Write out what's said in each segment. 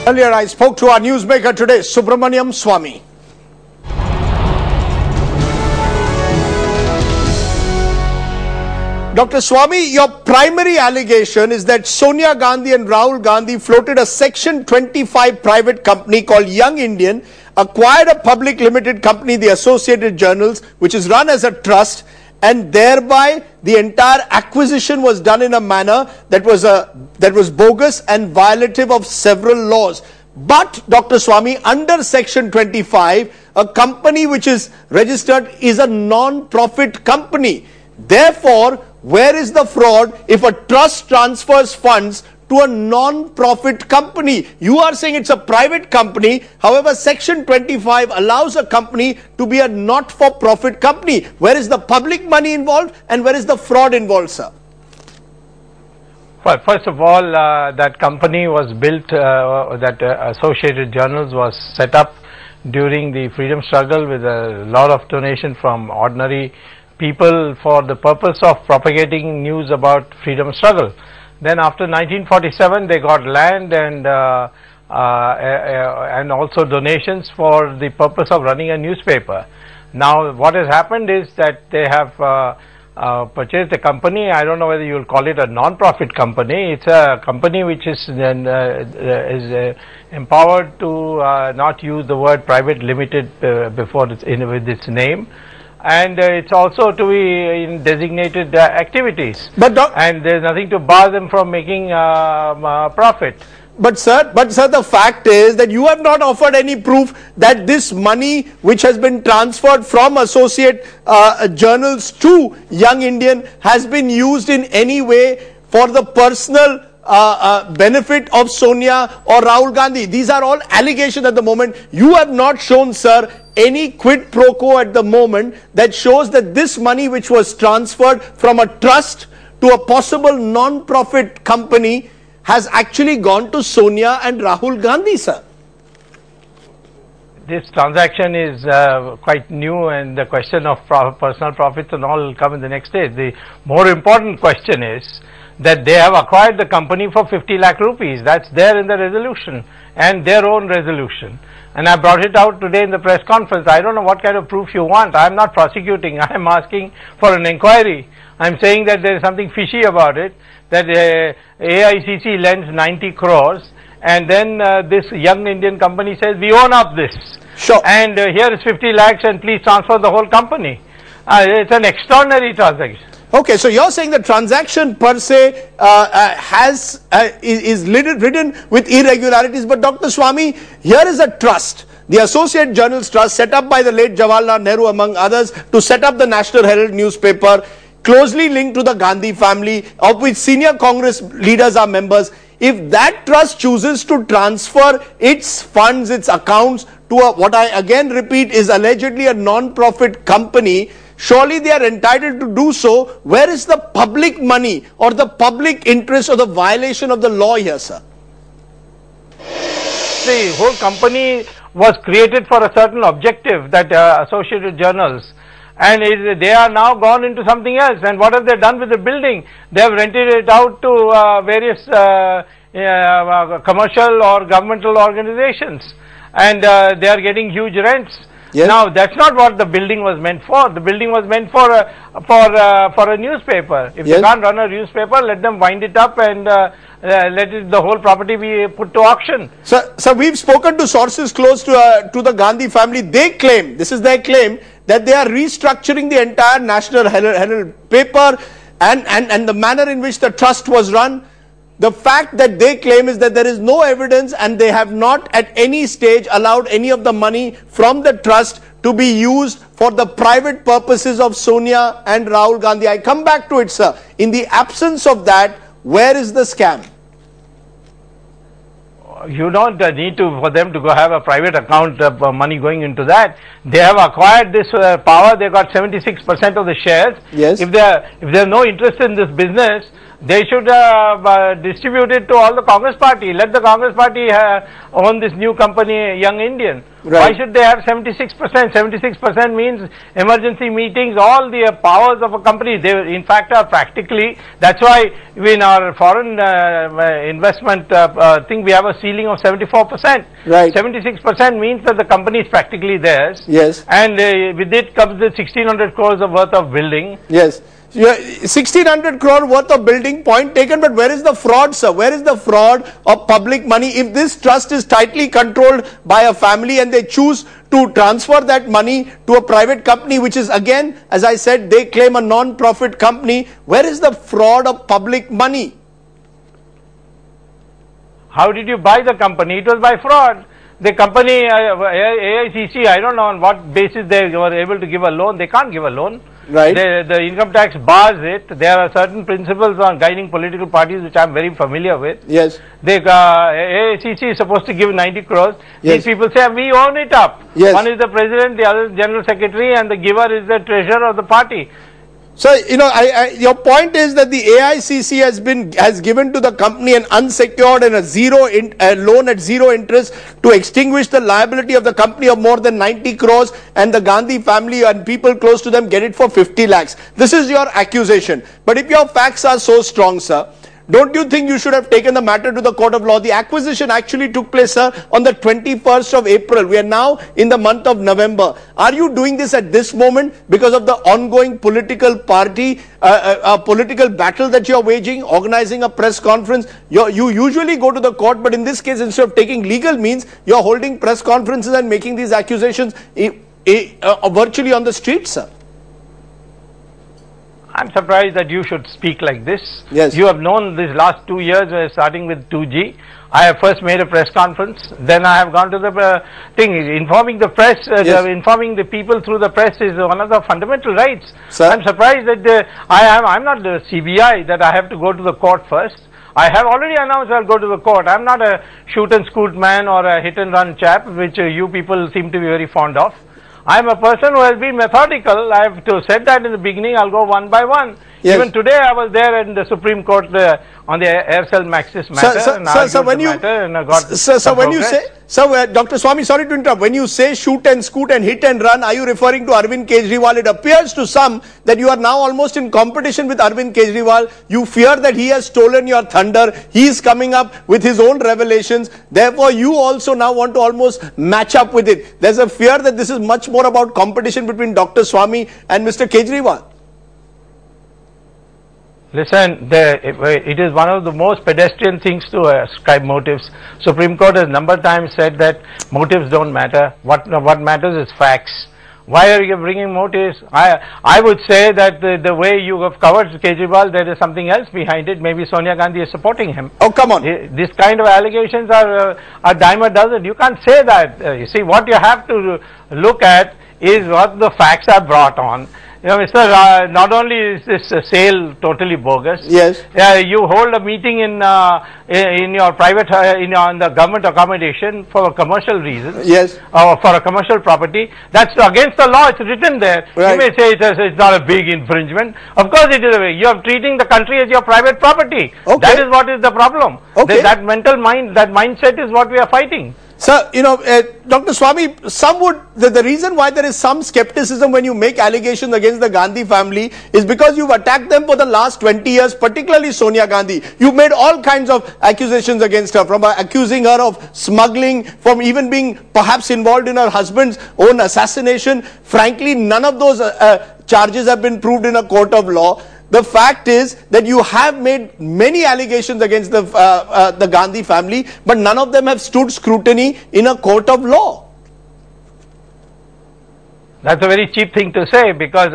Earlier, I spoke to our newsmaker today, Subramanian Swamy. Dr. Swamy, your primary allegation is that Sonia Gandhi and Rahul Gandhi floated a Section 25 private company called Young Indian, acquired a public limited company, the Associated Journals, which is run as a trust, and thereby the entire acquisition was done in a manner that was bogus and violative of several laws. But, Dr. Swamy, under Section 25, a company which is registered is a non-profit company. Therefore, where is the fraud if a trust transfers funds to a non-profit company? You are saying it's a private company. However, Section 25 allows a company to be a not-for-profit company. Where is the public money involved and where is the fraud involved, sir? Well, first of all, that company was built, Associated Journals was set up during the freedom struggle with a lot of donation from ordinary people for the purpose of propagating news about freedom struggle. Then after 1947, they got land and also donations for the purpose of running a newspaper. Now, what has happened is that they have purchased a company. I don't know whether you will call it a non-profit company. It's a company which is empowered to not use the word private limited before it's with its name. And it's also to be in designated activities, and there's nothing to bar them from making profit. But sir, the fact is that you have not offered any proof that this money which has been transferred from Associate Journals to Young Indian has been used in any way for the personal benefit of Sonia or Rahul Gandhi. These are all allegations at the moment. You have not shown, sir, any quid pro quo at the moment that shows that this money which was transferred from a trust to a possible non-profit company has actually gone to Sonia and Rahul Gandhi, sir. This transaction is quite new, and the question of personal profits and all will come in the next stage. The more important question is that they have acquired the company for 50 lakh rupees. That's there in the resolution and their own resolution. And I brought it out today in the press conference. I don't know what kind of proof you want. I am not prosecuting. I am asking for an inquiry. I am saying that there is something fishy about it, that AICC lends 90 crores and then this Young Indian company says, we own up this. Sure. And here is 50 lakhs and please transfer the whole company. It's an extraordinary transaction. Okay, so you're saying the transaction per se is ridden with irregularities. But Dr. Swamy, here is a trust, the Associate Journals Trust, set up by the late Jawaharlal Nehru among others to set up the National Herald newspaper, closely linked to the Gandhi family, of which senior Congress leaders are members. If that trust chooses to transfer its funds, its accounts to what I again repeat is allegedly a non-profit company, surely they are entitled to do so. Where is the public money or the public interest or the violation of the law here, sir? The whole company was created for a certain objective, that Associated Journals, and they are now gone into something else. And what have they done with the building? They have rented it out to various commercial or governmental organizations, and they are getting huge rents. Yes. Now, that's not what the building was meant for. The building was meant for a newspaper. If they can't run a newspaper, let them wind it up and let the whole property be put to auction. So we've spoken to sources close to the Gandhi family. They claim, this is their claim, that they are restructuring the entire National Herald paper and the manner in which the trust was run. The fact that they claim is that there is no evidence and they have not at any stage allowed any of the money from the trust to be used for the private purposes of Sonia and Rahul Gandhi. I come back to it, sir. In the absence of that, where is the scam? You don't need for them to go have a private account of money going into that. They have acquired this power. They got 76% of the shares. Yes. If they have no interest in this business, they should distribute it to all the Congress party. Let the Congress party own this new company, Young Indian. Right. Why should they have 76%? 76% means emergency meetings, all the powers of a company. They, in fact, are practically, that's why in our foreign investment thing, we have a ceiling of 74%. Right. 76% means that the company is practically theirs. Yes. And with it comes the 1600 crores of worth of building. Yes. 1600 crore worth of building, point taken, but where is the fraud, sir? Where is the fraud of public money? If this trust is tightly controlled by a family and they choose to transfer that money to a private company, which is again, as I said, they claim a non-profit company, where is the fraud of public money? How did you buy the company? It was by fraud. The company, AICC, I don't know on what basis they were able to give a loan. They can't give a loan. Right. The income tax bars it. There are certain principles on guiding political parties which I am very familiar with. Yes. AICC is supposed to give 90 crores. Yes. These people say, we own it up. Yes. One is the president, the other is general secretary, and the giver is the treasurer of the party. So, you know, your point is that the AICC has given to the company an unsecured and a loan at zero interest to extinguish the liability of the company of more than 90 crores, and the Gandhi family and people close to them get it for 50 lakhs. This is your accusation. But if your facts are so strong, sir, don't you think you should have taken the matter to the court of law? The acquisition actually took place, sir, on the 21st of April. We are now in the month of November. Are you doing this at this moment because of the ongoing political party, political battle that you are waging, organizing a press conference? You usually go to the court, but in this case, instead of taking legal means, you are holding press conferences and making these accusations virtually on the streets, sir. I'm surprised that you should speak like this. Yes. You have known these last 2 years, starting with 2G. I have first made a press conference, then I have gone to the thing. Informing the press, yes. Informing the people through the press is one of the fundamental rights. Sir? I'm surprised that I'm not the CBI that I have to go to the court first. I have already announced I'll go to the court. I'm not a shoot and scoot man or a hit and run chap, which you people seem to be very fond of. I'm a person who has been methodical. I have said that in the beginning. I'll go one by one. Yes. Even today, I was there in the Supreme Court on the Aircell Maxis matter. Dr. Swamy, sorry to interrupt. When you say shoot and scoot and hit and run, are you referring to Arvind Kejriwal? It appears to some that you are now almost in competition with Arvind Kejriwal. You fear that he has stolen your thunder. He is coming up with his own revelations. Therefore, you also now want to almost match up with it. There's a fear that this is much more about competition between Dr. Swamy and Mr. Kejriwal. Listen, it is one of the most pedestrian things to ascribe motives. Supreme Court has number of times said that motives don't matter. What matters is facts. Why are you bringing motives? I would say that the way you have covered Kejriwal, there is something else behind it. Maybe Sonia Gandhi is supporting him. Oh, come on. This kind of allegations are a dime a dozen. You can't say that. You see, what you have to look at is what the facts are brought on. You know, Mr. Not only is this sale totally bogus. Yes. You hold a meeting in your private, on the government accommodation for commercial reasons. Yes. Or for a commercial property. That's against the law. It's written there. Right. You may say it's not a big infringement. Of course it is a big. You are treating the country as your private property. Okay. That is what is the problem. Okay. That mindset is what we are fighting. Sir, you know, Dr. Swamy, the reason why there is some skepticism when you make allegations against the Gandhi family is because you've attacked them for the last 20 years, particularly Sonia Gandhi. You've made all kinds of accusations against her, from accusing her of smuggling, from even being perhaps involved in her husband's own assassination. Frankly, none of those charges have been proved in a court of law. The fact is that you have made many allegations against the Gandhi family, but none of them have stood scrutiny in a court of law. That's a very cheap thing to say, because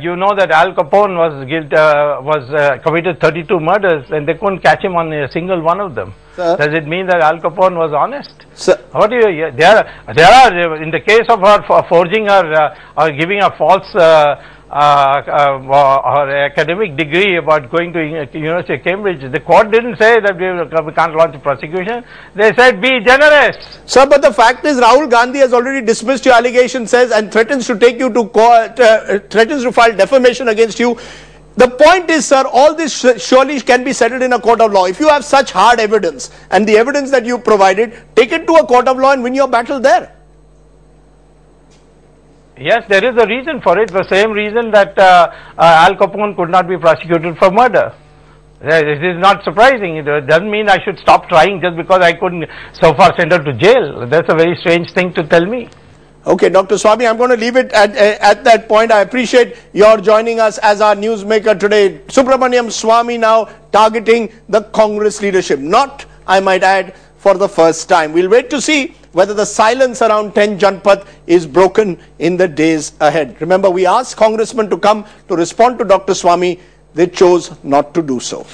you know that Al Capone was committed 32 murders and they couldn't catch him on a single one of them. Sir? Does it mean that Al Capone was honest? Sir? What do you? There are in the case of her for forging her or giving a false or academic degree about going to University of Cambridge, the court didn't say that we can't launch a prosecution. They said be generous. Sir, but the fact is Rahul Gandhi has already dismissed your allegation, says, and threatens to take you to court, threatens to file defamation against you. The point is, sir, all this surely can be settled in a court of law. If you have such hard evidence, and the evidence that you provided, take it to a court of law and win your battle there. Yes, there is a reason for it, the same reason that Al Capone could not be prosecuted for murder. It is not surprising. It doesn't mean I should stop trying just because I couldn't so far send her to jail. That's a very strange thing to tell me. Okay, Dr. Swamy, I'm going to leave it at that point. I appreciate your joining us as our newsmaker today. Subramanian Swamy now targeting the Congress leadership. Not, I might add, for the first time. We'll wait to see whether the silence around 10 Janpath is broken in the days ahead. Remember, we asked congressmen to come to respond to Dr. Swamy. They chose not to do so.